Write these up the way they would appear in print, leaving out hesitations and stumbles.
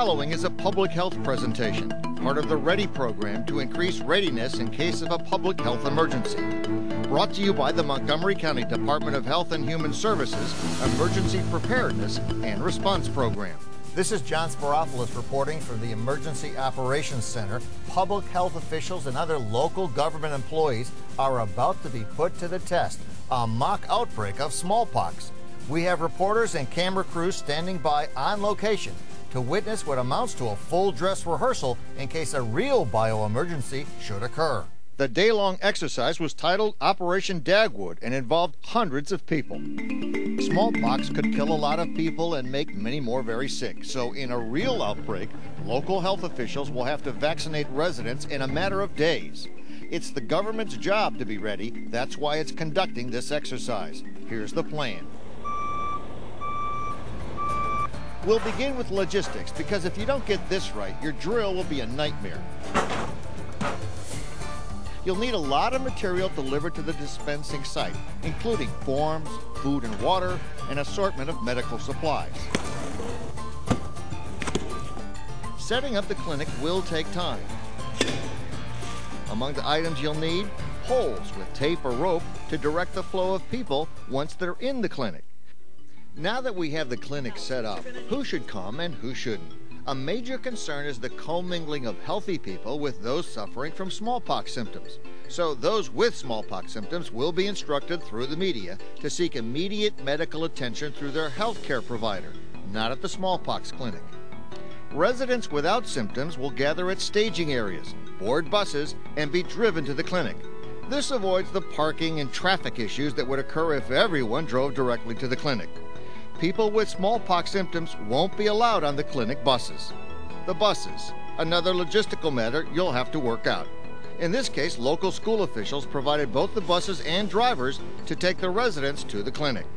following is a public health presentation, part of the READY program to increase readiness in case of a public health emergency. Brought to you by the Montgomery County Department of Health and Human Services Emergency Preparedness and Response Program. This is John Spiropoulos reporting from the Emergency Operations Center. Public health officials and other local government employees are about to be put to the test. A mock outbreak of smallpox. We have reporters and camera crews standing by on location to witness what amounts to a full dress rehearsal in case a real bioemergency should occur. The day-long exercise was titled Operation Dagwood and involved hundreds of people. Smallpox could kill a lot of people and make many more very sick. So in a real outbreak, local health officials will have to vaccinate residents in a matter of days. It's the government's job to be ready. That's why it's conducting this exercise. Here's the plan. We'll begin with logistics, because if you don't get this right, your drill will be a nightmare. You'll need a lot of material delivered to the dispensing site, including forms, food and water, an assortment of medical supplies. Setting up the clinic will take time. Among the items you'll need, poles with tape or rope to direct the flow of people once they're in the clinic. Now that we have the clinic set up, who should come and who shouldn't? A major concern is the commingling of healthy people with those suffering from smallpox symptoms. So those with smallpox symptoms will be instructed through the media to seek immediate medical attention through their health care provider, not at the smallpox clinic. Residents without symptoms will gather at staging areas, board buses, and be driven to the clinic. This avoids the parking and traffic issues that would occur if everyone drove directly to the clinic. People with smallpox symptoms won't be allowed on the clinic buses. The buses, another logistical matter you'll have to work out. In this case, local school officials provided both the buses and drivers to take the residents to the clinic.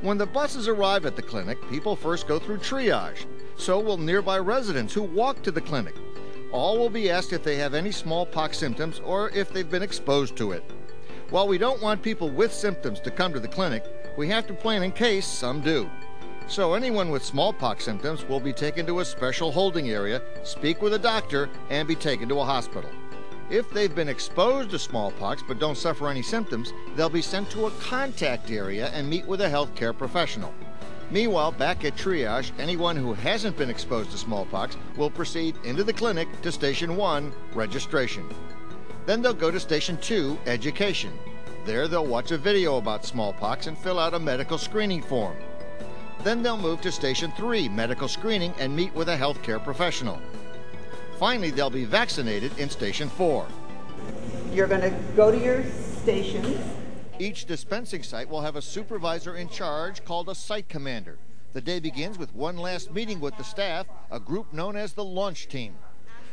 When the buses arrive at the clinic, people first go through triage. So will nearby residents who walk to the clinic. All will be asked if they have any smallpox symptoms or if they've been exposed to it. While we don't want people with symptoms to come to the clinic, we have to plan in case some do. So anyone with smallpox symptoms will be taken to a special holding area, speak with a doctor, and be taken to a hospital. If they've been exposed to smallpox but don't suffer any symptoms, they'll be sent to a contact area and meet with a healthcare professional. Meanwhile, back at triage, anyone who hasn't been exposed to smallpox will proceed into the clinic to Station 1, registration. Then they'll go to Station 2, education. There they'll watch a video about smallpox and fill out a medical screening form. Then they'll move to Station 3, medical screening, and meet with a healthcare professional. Finally, they'll be vaccinated in Station 4. You're going to go to your stations. Each dispensing site will have a supervisor in charge called a site commander. The day begins with one last meeting with the staff, a group known as the launch team.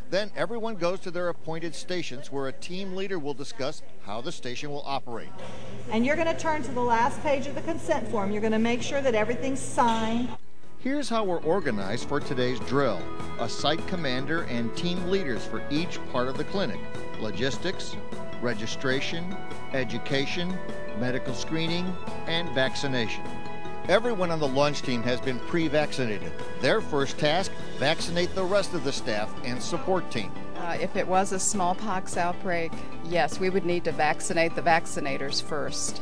Then everyone goes to their appointed stations where a team leader will discuss how the station will operate. And you're going to turn to the last page of the consent form. You're going to make sure that everything's signed. Here's how we're organized for today's drill. A site commander and team leaders for each part of the clinic. Logistics, registration, education, medical screening, and vaccination. Everyone on the launch team has been pre-vaccinated. Their first task, vaccinate the rest of the staff and support team. If it was a smallpox outbreak, yes, we would need to vaccinate the vaccinators first.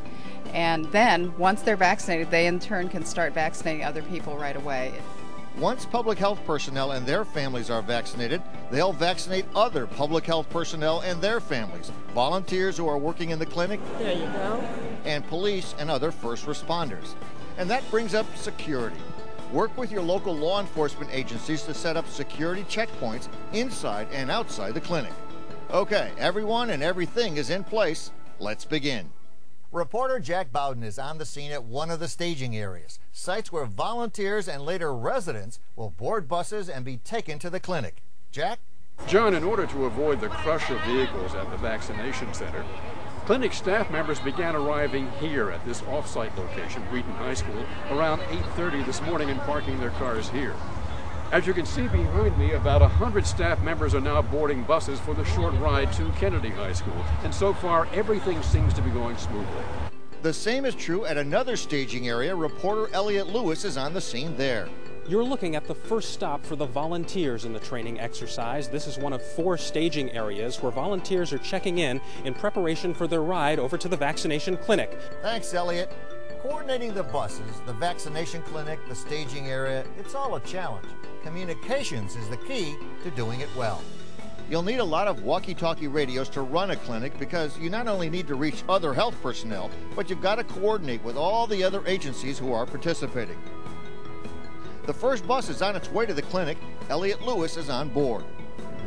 And then, once they're vaccinated, they in turn can start vaccinating other people right away. Once public health personnel and their families are vaccinated, they'll vaccinate other public health personnel and their families, volunteers who are working in the clinic, There you go. and police and other first responders. And that brings up security. Work with your local law enforcement agencies to set up security checkpoints inside and outside the clinic. Okay, everyone and everything is in place. Let's begin. Reporter Jack Bowden is on the scene at one of the staging areas, sites where volunteers and later residents will board buses and be taken to the clinic. Jack? John, in order to avoid the crush of vehicles at the vaccination center, clinic staff members began arriving here at this off-site location, Wheaton High School, around 8:30 this morning and parking their cars here. As you can see behind me, about 100 staff members are now boarding buses for the short ride to Kennedy High School, and so far everything seems to be going smoothly. The same is true at another staging area. Reporter Elliot Lewis is on the scene there. You're looking at the first stop for the volunteers in the training exercise. This is one of 4 staging areas where volunteers are checking in preparation for their ride over to the vaccination clinic. Thanks, Elliot. Coordinating the buses, the vaccination clinic, the staging area, it's all a challenge. Communications is the key to doing it well. You'll need a lot of walkie-talkie radios to run a clinic because you not only need to reach other health personnel, but you've got to coordinate with all the other agencies who are participating. The first bus is on its way to the clinic. Elliot Lewis is on board.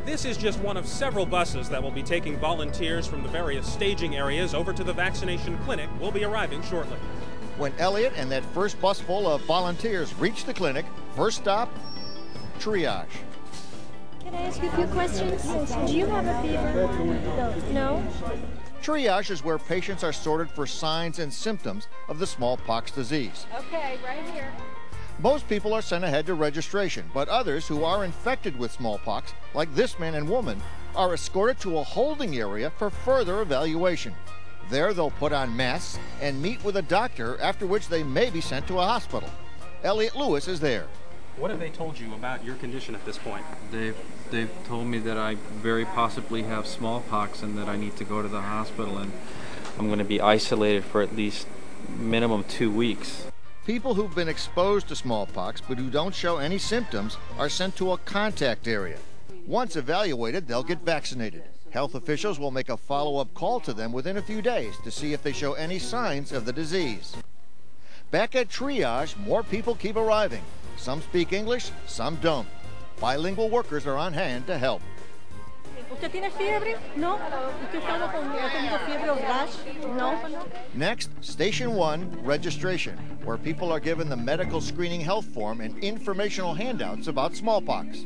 This is just one of several buses that will be taking volunteers from the various staging areas over to the vaccination clinic. Will be arriving shortly. When Elliot and that first bus full of volunteers reach the clinic, first stop, triage. Can I ask you a few questions? Do you have a fever? No. Triage is where patients are sorted for signs and symptoms of the smallpox disease. Okay, right here. Most people are sent ahead to registration, but others who are infected with smallpox, like this man and woman, are escorted to a holding area for further evaluation. There they'll put on masks and meet with a doctor, after which they may be sent to a hospital. Elliot Lewis is there. What have they told you about your condition at this point? They've told me that I very possibly have smallpox and that I need to go to the hospital, and I'm going to be isolated for at least minimum 2 weeks. People who've been exposed to smallpox but who don't show any symptoms are sent to a contact area. Once evaluated, they'll get vaccinated. Health officials will make a follow-up call to them within a few days to see if they show any signs of the disease. Back at triage, more people keep arriving. Some speak English, some don't. Bilingual workers are on hand to help. ¿Usted tiene fiebre? No. ¿Usted ha tenido fiebre o rash? No. Next, Station 1, registration, where people are given the medical screening health form and informational handouts about smallpox.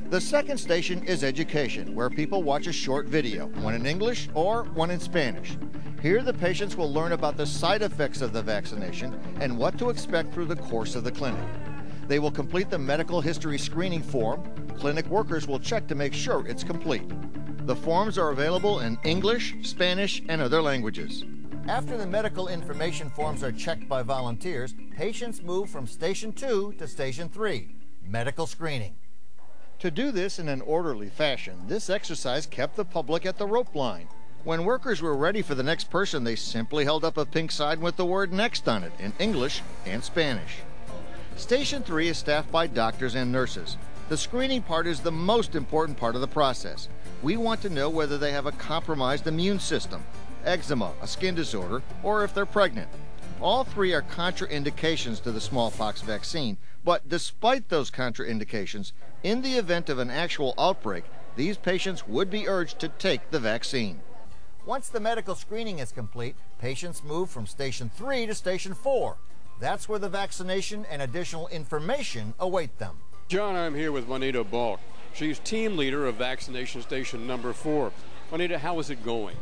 The second station is education, where people watch a short video, one in English or one in Spanish. Here the patients will learn about the side effects of the vaccination and what to expect through the course of the clinic. They will complete the medical history screening form. Clinic workers will check to make sure it's complete. The forms are available in English, Spanish, and other languages. After the medical information forms are checked by volunteers, patients move from Station 2 to Station 3, medical screening. To do this in an orderly fashion, this exercise kept the public at the rope line. When workers were ready for the next person, they simply held up a pink sign with the word "next" on it in English and Spanish. Station 3 is staffed by doctors and nurses. The screening part is the most important part of the process. We want to know whether they have a compromised immune system, eczema, a skin disorder, or if they're pregnant. All 3 are contraindications to the smallpox vaccine, but despite those contraindications, in the event of an actual outbreak, these patients would be urged to take the vaccine. Once the medical screening is complete, patients move from Station 3 to Station 4. That's where the vaccination and additional information await them. John, I'm here with Juanita Balk. She's team leader of vaccination station number 4. Juanita, how is it going?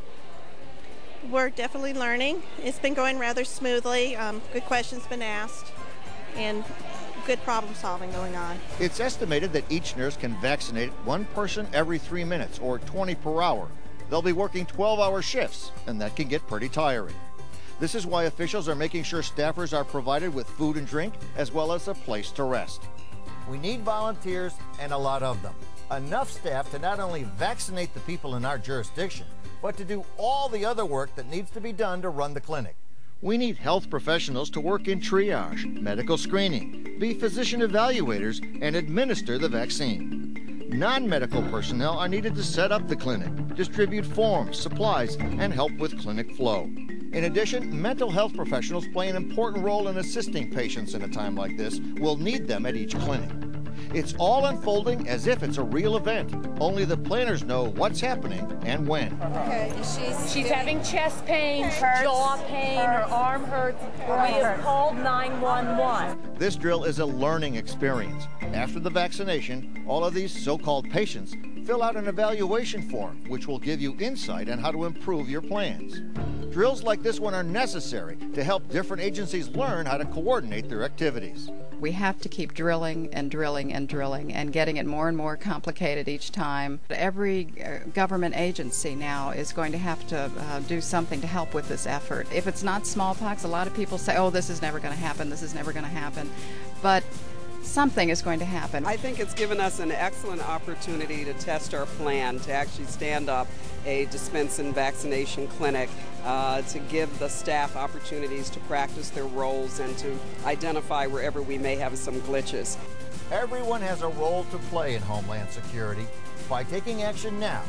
We're definitely learning. It's been going rather smoothly. Good questions been asked and good problem solving going on. It's estimated that each nurse can vaccinate one person every 3 minutes, or 20 per hour. They'll be working 12-hour shifts, and that can get pretty tiring. This is why officials are making sure staffers are provided with food and drink, as well as a place to rest. We need volunteers, and a lot of them. Enough staff to not only vaccinate the people in our jurisdiction, but to do all the other work that needs to be done to run the clinic. We need health professionals to work in triage, medical screening, be physician evaluators, and administer the vaccine. Non-medical personnel are needed to set up the clinic, distribute forms, supplies, and help with clinic flow. In addition, mental health professionals play an important role in assisting patients in a time like this. We'll need them at each clinic. It's all unfolding as if it's a real event. Only the planners know what's happening and when. Okay. She's having chest pain, jaw pain, her arm hurts. We have called 911. This drill is a learning experience. After the vaccination, all of these so-called patients fill out an evaluation form, which will give you insight on how to improve your plans. Drills like this one are necessary to help different agencies learn how to coordinate their activities. We have to keep drilling and drilling and drilling and getting it more and more complicated each time. Every government agency now is going to have to do something to help with this effort. If it's not smallpox, a lot of people say, oh, this is never going to happen, this is never going to happen. But something is going to happen. I think it's given us an excellent opportunity to test our plan, to actually stand up a dispense and vaccination clinic, to give the staff opportunities to practice their roles and to identify wherever we may have some glitches. Everyone has a role to play in Homeland Security. By taking action now,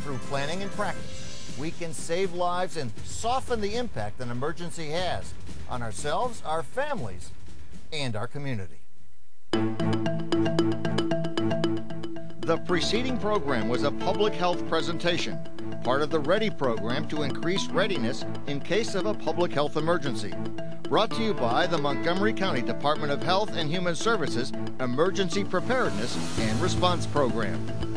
through planning and practice, we can save lives and soften the impact an emergency has on ourselves, our families, and our community. The preceding program was a public health presentation, part of the READY program to increase readiness in case of a public health emergency. Brought to you by the Montgomery County Department of Health and Human Services Emergency Preparedness and Response Program.